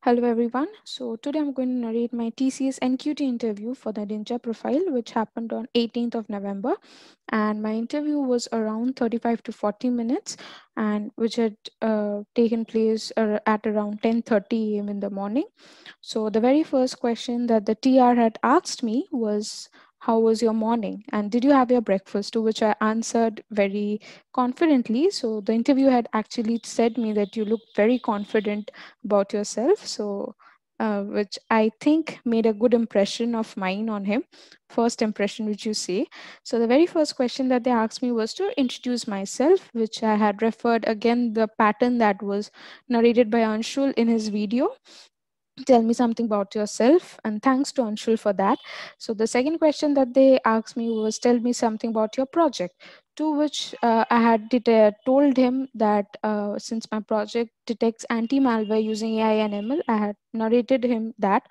Hello everyone. So today I'm going to narrate my TCS NQT interview for the Ninja profile, which happened on 18th of November. And my interview was around 35 to 40 minutes, and which had taken place at around 10:30 a.m. in the morning. So the very first question that the TR had asked me was, "How was your morning? And did you have your breakfast?" To which I answered very confidently. So the interview had actually said me that you look very confident about yourself. So which I think made a good impression of mine on him. First impression, which you say. So the very first question that they asked me was to introduce myself, which I had referred again the pattern that was narrated by Anshul in his video. Tell me something about yourself, and thanks to Anshul for that. So the second question that they asked me was, tell me something about your project, to which I had told him that since my project detects anti-malware using AI and ML, I had narrated him that.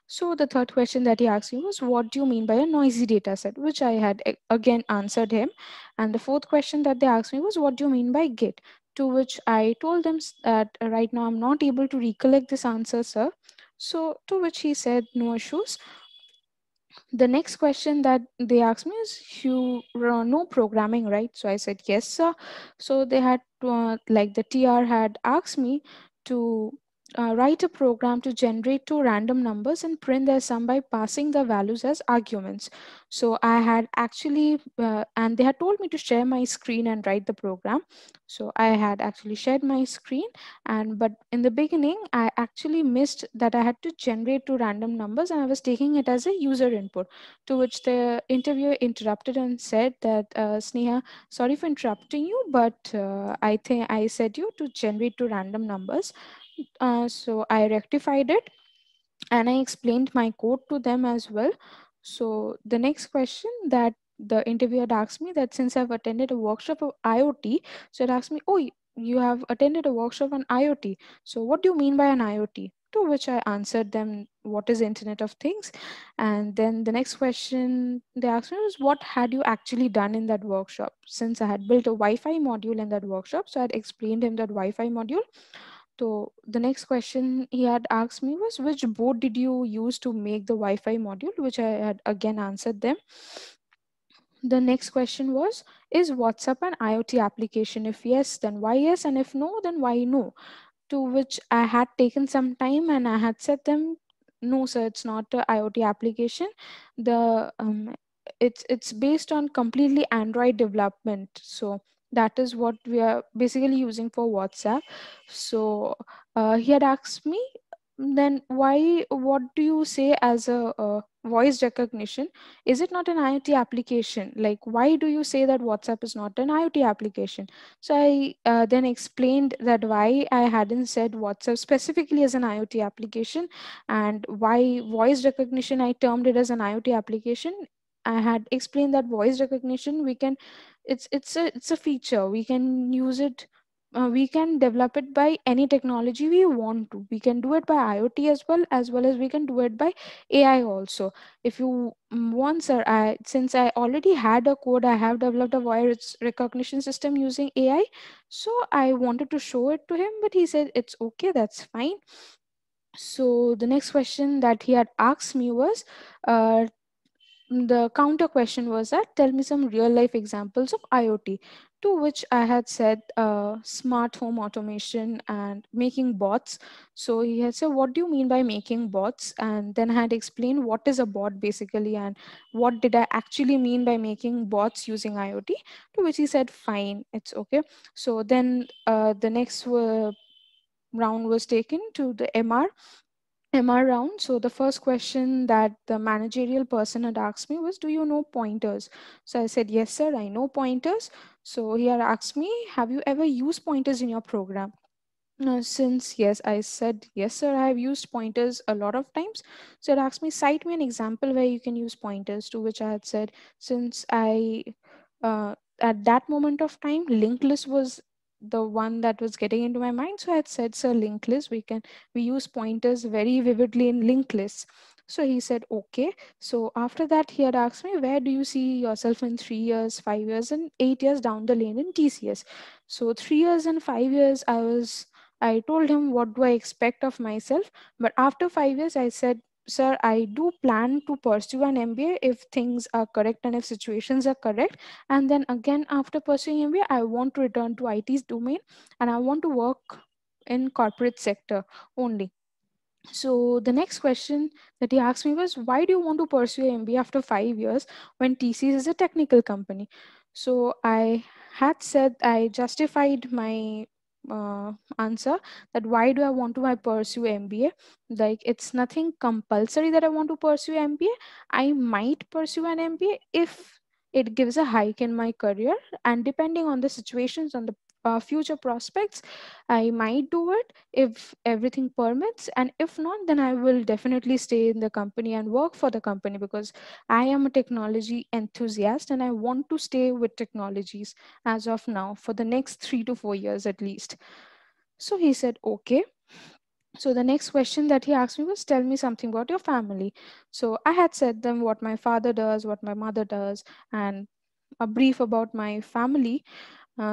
So the third question that he asked me was, what do you mean by a noisy data set, which I had again answered him. And the fourth question that they asked me was, what do you mean by Git, to which I told them that right now I'm not able to recollect this answer, sir. So, to which he said, no issues. The next question that they asked me is, you know programming, right? So I said, yes, sir. So they had, like the TR had asked me to write a program to generate two random numbers and print their sum by passing the values as arguments. So I had actually, and they had told me to share my screen and write the program. So I had actually shared my screen, and but in the beginning I actually missed that I had to generate two random numbers, and I was taking it as a user input, to which the interviewer interrupted and said that, Sneha, sorry for interrupting you, but I think I said you to generate two random numbers. So I rectified it, and I explained my code to them as well. So the next question that the interviewer had asked me, that since I've attended a workshop of IoT, so it asked me, oh, you have attended a workshop on IoT. So what do you mean by an IoT? To which I answered them, what is Internet of Things? And then the next question they asked me was, what had you actually done in that workshop? Since I had built a Wi-Fi module in that workshop, so I had explained him that Wi-Fi module. So the next question he had asked me was, which board did you use to make the Wi-Fi module, which I had again answered them. The next question was, is WhatsApp an IoT application? If yes, then why yes, and if no, then why no? To which I had taken some time and I had said them, no, sir, it's not a IoT application. The it's based on completely Android development. So that is what we are basically using for WhatsApp. So he had asked me, then why? What do you say as a voice recognition? Is it not an IoT application? Like, why do you say that WhatsApp is not an IoT application? So I then explained that why I hadn't said WhatsApp specifically as an IoT application, and why voice recognition I termed it as an IoT application. I had explained that voice recognition, we can, it's a feature, we can use it. We can develop it by any technology we want to. We can do it by IoT as well as we can do it by AI also. If you want, sir, since I already had a code, I have developed a voice recognition system using AI. So I wanted to show it to him, but he said it's okay, that's fine. So the next question that he had asked me was, uh, the counter question was that, tell me some real life examples of IoT. To which I had said smart home automation and making bots. So he had said, what do you mean by making bots? And then I had explained what is a bot basically, and what did I actually mean by making bots using IoT. To which he said, fine, it's okay. So then the next round was taken to the MR round. So the first question that the managerial person had asked me was, do you know pointers? So I said, yes, sir, I know pointers. So he had asked me, have you ever used pointers in your program? Since yes, I said, yes, sir, I have used pointers a lot of times. So it asked me, cite me an example where you can use pointers, to which I had said, since at that moment of time, linked list was the one that was getting into my mind. So I had said, sir, linked list, we use pointers very vividly in linked lists. So he said, okay. So after that, he had asked me, where do you see yourself in 3 years, 5 years, and 8 years down the lane in TCS? So 3 years and 5 years, I was I told him what do I expect of myself. But after 5 years, I said, Sir, I do plan to pursue an MBA if things are correct and if situations are correct. And then again, after pursuing MBA, I want to return to IT's domain and I want to work in corporate sector only. So the next question that he asked me was, why do you want to pursue MBA after 5 years when TCS is a technical company? So I had said, I justified my answer that why do I want to pursue MBA? Like, it's nothing compulsory that I want to pursue MBA. I might pursue an MBA if it gives a hike in my career, and depending on the situations, on the future prospects, I might do it if everything permits, and if not, then I will definitely stay in the company and work for the company, because I am a technology enthusiast and I want to stay with technologies as of now for the next 3 to 4 years at least. So he said okay. So the next question that he asked me was, tell me something about your family. So I had said them what my father does, what my mother does, and a brief about my family.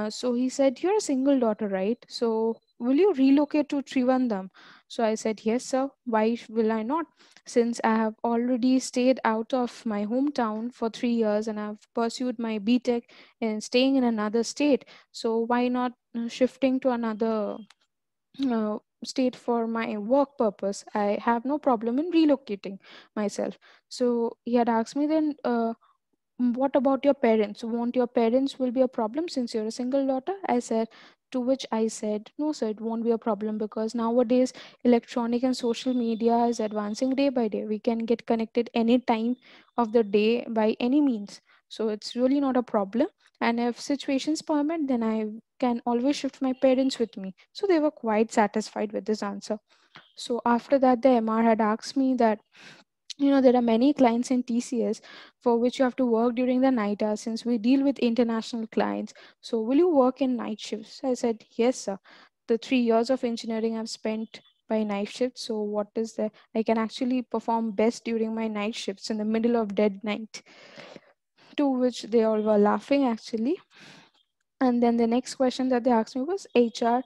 So he said, you're a single daughter, right? So will you relocate to Trivandrum? So I said, yes, sir. Why will I not? Since I have already stayed out of my hometown for 3 years and I've pursued my BTech and staying in another state. So why not shifting to another state for my work purpose? I have no problem in relocating myself. So he had asked me then, what about your parents? Won't your parents will be a problem since you're a single daughter? I said, to which I said, no, sir, it won't be a problem because nowadays electronic and social media is advancing day by day. We can get connected any time of the day by any means. So it's really not a problem. And if situations permit, then I can always shift my parents with me. So they were quite satisfied with this answer. So after that, the MR had asked me that, there are many clients in TCS for which you have to work during the night hours, since we deal with international clients. So will you work in night shifts? I said, yes, sir. The 3 years of engineering I've spent by night shifts. So what is that? I can actually perform best during my night shifts in the middle of dead night. To which they all were laughing actually. And then the next question that they asked me was HR.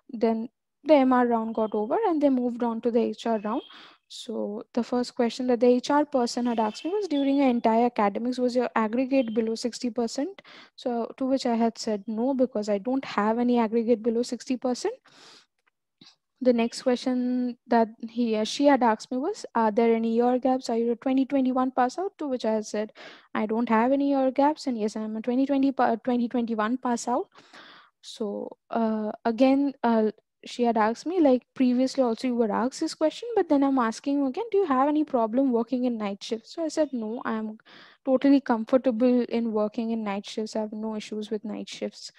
Then the MR round got over and they moved on to the HR round. So the first question that the HR person had asked me was, during your entire academics, was your aggregate below 60%? So to which I had said no, because I don't have any aggregate below 60%. The next question that she had asked me was, are there any year gaps? Are you a 2021 pass out? To which I had said, I don't have any year gaps, and yes, I'm a 2021 pass out. So again, she had asked me, like previously also you were asked this question, but then I'm asking you again, do you have any problem working in night shifts? So I said no, I'm totally comfortable in working in night shifts. I have no issues with night shifts.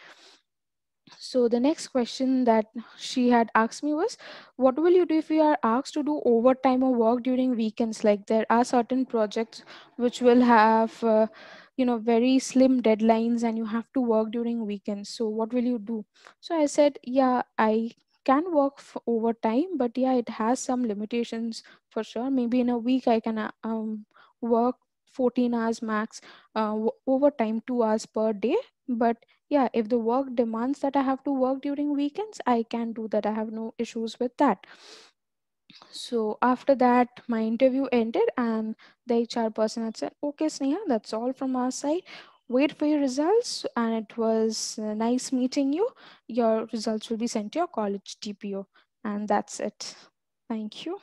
So the next question that she had asked me was, what will you do if you are asked to do overtime or work during weekends? Like, there are certain projects which will have very slim deadlines and you have to work during weekends. So what will you do? So I said, yeah, I can work for overtime, but yeah, it has some limitations for sure. Maybe in a week I can work 14 hours max, overtime 2 hours per day. But yeah, if the work demands that I have to work during weekends, I can do that. I have no issues with that. So after that, my interview ended, and the HR person had said, okay, Sneha, that's all from our side. Wait for your results, and it was nice meeting you. Your results will be sent to your college TPO, and that's it. Thank you.